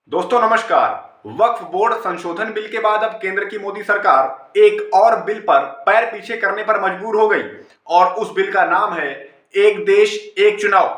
दोस्तों नमस्कार। वक्फ बोर्ड संशोधन बिल के बाद अब केंद्र की मोदी सरकार एक और बिल पर पैर पीछे करने पर मजबूर हो गई और उस बिल का नाम है एक देश एक चुनाव।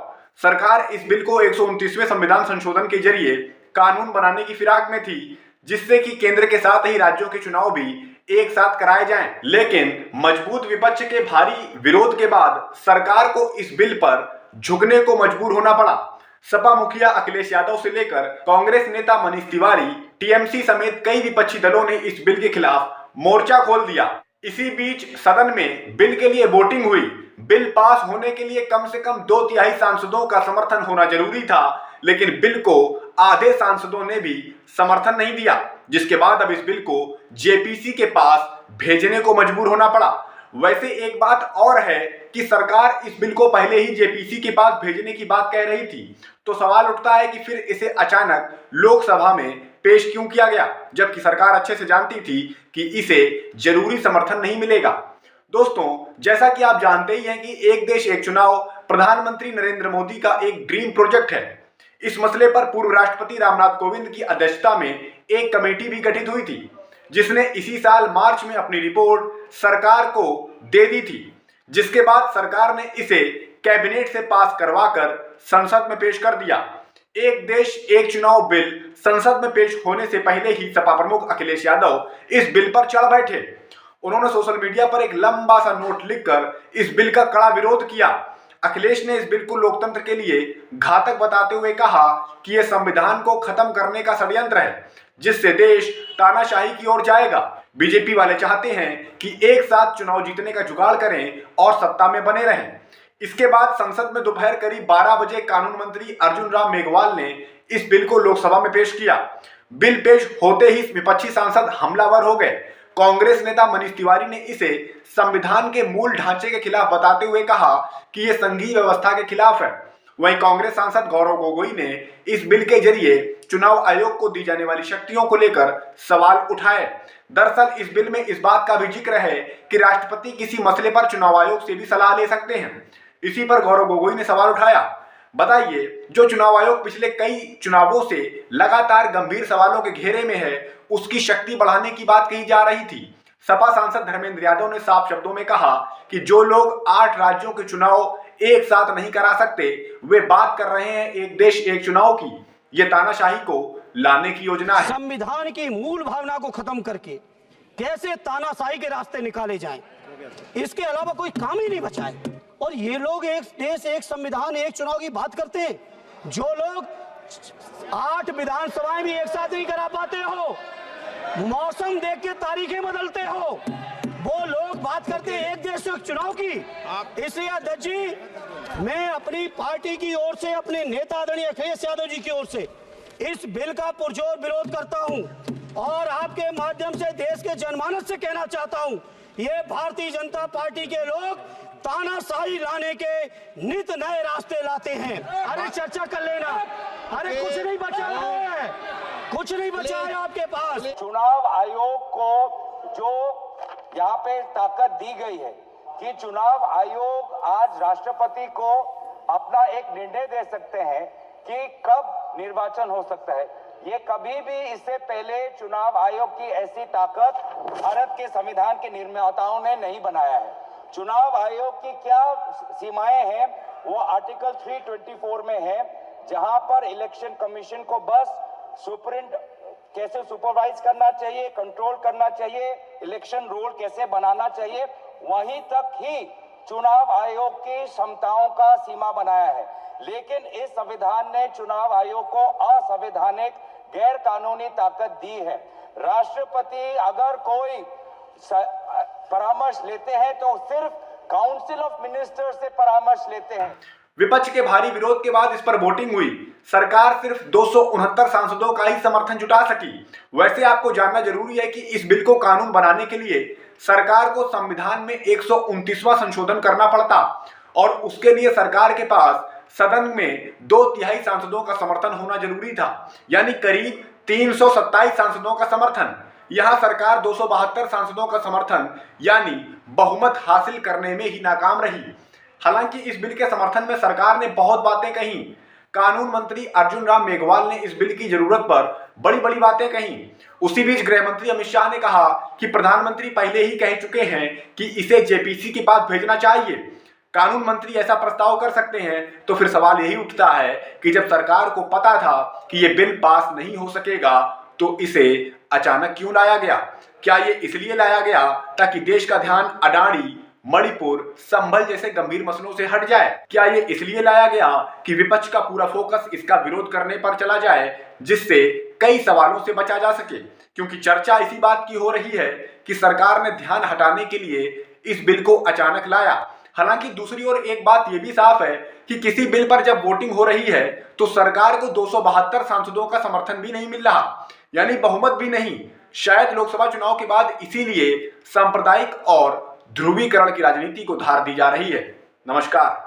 सरकार इस बिल को 129वें संविधान संशोधन के जरिए कानून बनाने की फिराक में थी, जिससे कि केंद्र के साथ ही राज्यों के चुनाव भी एक साथ कराए जाएं। लेकिन मजबूत विपक्ष के भारी विरोध के बाद सरकार को इस बिल पर झुकने को मजबूर होना पड़ा। सपा मुखिया अखिलेश यादव से लेकर कांग्रेस नेता मनीष तिवारी, टीएमसी समेत कई विपक्षी दलों ने इस बिल के खिलाफ मोर्चा खोल दिया। इसी बीच सदन में बिल के लिए वोटिंग हुई। बिल पास होने के लिए कम से कम 2/3 सांसदों का समर्थन होना जरूरी था, लेकिन बिल को आधे सांसदों ने भी समर्थन नहीं दिया, जिसके बाद अब इस बिल को जेपीसी के पास भेजने को मजबूर होना पड़ा। वैसे एक बात और है कि सरकार इस बिल को पहले ही जेपीसी के पास भेजने की बात कह रही थी, तो सवाल उठता है कि फिर इसे अचानक लोकसभा में पेश क्यों किया गया, जबकि सरकार अच्छे से जानती थी कि इसे जरूरी समर्थन नहीं मिलेगा। दोस्तों, जैसा कि आप जानते ही हैं कि एक देश एक चुनाव प्रधानमंत्री नरेंद्र मोदी का एक ड्रीम प्रोजेक्ट है। इस मसले पर पूर्व राष्ट्रपति रामनाथ कोविंद की अध्यक्षता में एक कमेटी भी गठित हुई थी, जिसने इसी साल मार्च में अपनी रिपोर्ट सरकार को दे दी थी, जिसके बाद सरकार ने इसे कैबिनेट से पास करवाकर संसद में पेश कर दिया। एक देश एक चुनाव बिल संसद में पेश होने से पहले ही सपा प्रमुख अखिलेश यादव इस बिल पर चढ़ बैठे। उन्होंने सोशल मीडिया पर एक लंबा सा नोट लिखकर इस बिल का कड़ा विरोध किया। अखिलेश ने इस बिल को लोकतंत्र के लिए घातक बताते हुए कहा कि यह संविधान को खत्म करने का षड्यंत्र है, जिससे देश तानाशाही की ओर जाएगा। बीजेपी वाले चाहते हैं कि एक साथ चुनाव जीतने का जुगाड़ करें और सत्ता में बने रहें। इसके बाद संसद में दोपहर करीब 12 बजे कानून मंत्री अर्जुन राम मेघवाल ने इस बिल को लोकसभा में पेश किया। बिल पेश होते ही विपक्षी सांसद हमलावर हो गए। कांग्रेस नेता मनीष तिवारी ने इसे संविधान के मूल ढांचे के खिलाफ बताते हुए कहा कि यह संघीय व्यवस्था के खिलाफ है। वहीं कांग्रेस सांसद गौरव गोगोई ने इस बिल के जरिए चुनाव आयोग को दी जाने वाली शक्तियों को लेकर सवाल उठाए। दरअसल इस बिल में इस बात का भी जिक्र है कि राष्ट्रपति किसी मसले पर चुनाव आयोग से भी सलाह ले सकते हैं। इसी पर गौरव गोगोई ने सवाल उठाया, बताइए, जो चुनाव आयोग पिछले कई चुनावों से लगातार गंभीर सवालों के घेरे में है, उसकी शक्ति बढ़ाने की बात कही जा रही थी। सपा सांसद धर्मेंद्र यादव ने साफ शब्दों में कहा कि जो लोग 8 राज्यों के चुनाव एक साथ नहीं करा सकते, वे बात कर रहे हैं एक देश एक चुनाव की। ये तानाशाही को लाने की योजना है। संविधान की मूल भावना को खत्म करके कैसे तानाशाही के रास्ते निकाले जाएं, इसके अलावा कोई काम ही नहीं बचा है। और ये लोग एक देश एक संविधान एक चुनाव की बात करते हैं। जो लोग 8 विधानसभाएं भी एक साथ नहीं करा पाते हो, मौसम देख के तारीखें बदलते हो, वो लोग बात करते हैं एक देश एक चुनाव की। इसलिए अध्यक्ष जी, मैं अपनी पार्टी की ओर से, अपने नेता आदरणीय अखिलेश यादव जी की ओर से इस बिल का पुरजोर विरोध करता हूं और आपके माध्यम से देश के जनमानस से कहना चाहता हूं, ये भारतीय जनता पार्टी के लोग तानाशाही लाने के नित नए रास्ते लाते हैं। अरे चर्चा कर लेना, अरे कुछ नहीं बचा है, कुछ नहीं बचा है आपके पास। चुनाव आयोग को जो यहाँ पे ताकत दी गई है कि चुनाव आयोग आज राष्ट्रपति को अपना एक निर्णय दे सकते हैं कि कब निर्वाचन हो सकता है। ये कभी भी इससे पहले चुनाव आयोग की ऐसी ताकत भारत के संविधान के निर्माताओं ने नहीं बनाया है। चुनाव आयोग की क्या सीमाएं हैं, वो आर्टिकल 324 में है, जहां पर इलेक्शन कमीशन को बस कैसे सुपरवाइज करना चाहिए, कंट्रोल करना चाहिए, इलेक्शन रोल कैसे बनाना चाहिए, वहीं तक ही चुनाव आयोग की क्षमताओं का सीमा बनाया है। लेकिन इस संविधान ने चुनाव आयोग को असंवैधानिक गैर कानूनी ताकत दी है। राष्ट्रपति अगर कोई परामर्श लेते हैं तो सिर्फ काउंसिल ऑफ मिनिस्टर से परामर्श लेते हैं। विपक्ष के भारी विरोध के बाद इस पर वोटिंग हुई। सरकार सिर्फ 269 सांसदों का ही समर्थन जुटा सकी। वैसे आपको जानना जरूरी है कि इस बिल को कानून बनाने के लिए सरकार को संविधान में 129वां संशोधन करना पड़ता और उसके लिए सरकार के पास सदन में 2/3 सांसदों का समर्थन होना जरूरी था, यानी करीब 327 सांसदों का समर्थन। यहां सरकार 272 सांसदों का समर्थन यानी बहुमत हासिल करने में ही नाकाम रही। हालांकि इस बिल के समर्थन में सरकार ने बहुत बातें कही। कानून मंत्री अर्जुन राम मेघवाल ने इस बिल की जरूरत पर बड़ी बड़ी बातें कही। उसी बीच गृह मंत्री अमित शाह ने कहा कि प्रधानमंत्री पहले ही कह चुके हैं कि इसे जेपीसी के पास भेजना चाहिए। कानून मंत्री ऐसा प्रस्ताव कर सकते हैं तो फिर सवाल यही उठता है कि जब सरकार को पता था कि ये बिल पास नहीं हो सकेगा तो इसे अचानक क्यों लाया गया? क्या ये इसलिए लाया गया ताकि देश का ध्यान अडानी, मणिपुर, संभल जैसे गंभीर मसलों से हट जाए? क्या ये इसलिए लाया गया कि विपक्ष का पूरा फोकस इसका विरोध करने पर चला जाए, जिससे कई सवालों से बचा जा सके? क्योंकि चर्चा इसी बात की हो रही है कि सरकार ने ध्यान हटाने के लिए इस बिल को अचानक लाया। हालांकि दूसरी ओर एक बात यह भी साफ है कि किसी बिल पर जब वोटिंग हो रही है तो सरकार को 272 सांसदों का समर्थन भी नहीं मिल रहा, यानी बहुमत भी नहीं। शायद लोकसभा चुनाव के बाद इसीलिए सांप्रदायिक और ध्रुवीकरण की राजनीति को धार दी जा रही है। नमस्कार।